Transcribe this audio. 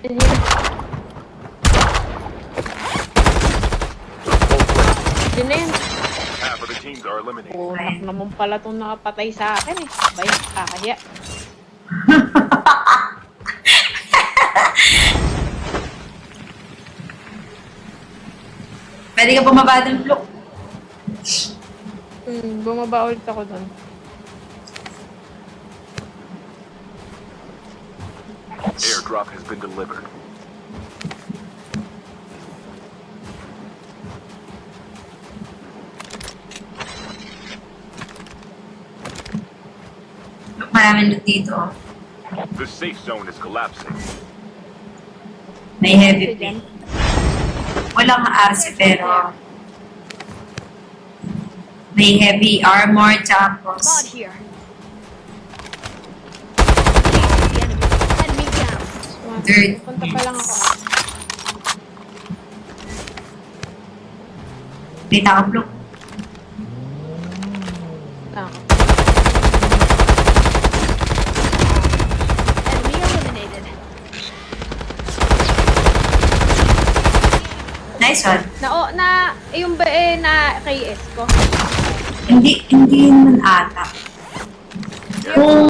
Yan yan. Yun na yan. Half of the teams are eliminated. Unak naman pala itong nakapatay sa akin eh. Bay, kakaya. Pwede ka bumaba dun, Flo. Bumaba ulit ako doon. Airdrop has been delivered. Maraming loot dito. The safe zone is collapsing. May heavy Kasi dyan. plate. Walang RC pero may heavy armor tapos Bot here. Enemy down. Dirt. Punta pa lang ako. data ka, Flo. Ako. Enemy eliminated. Nice one. Yung ba na KS ko? Hindi naman ata. Kung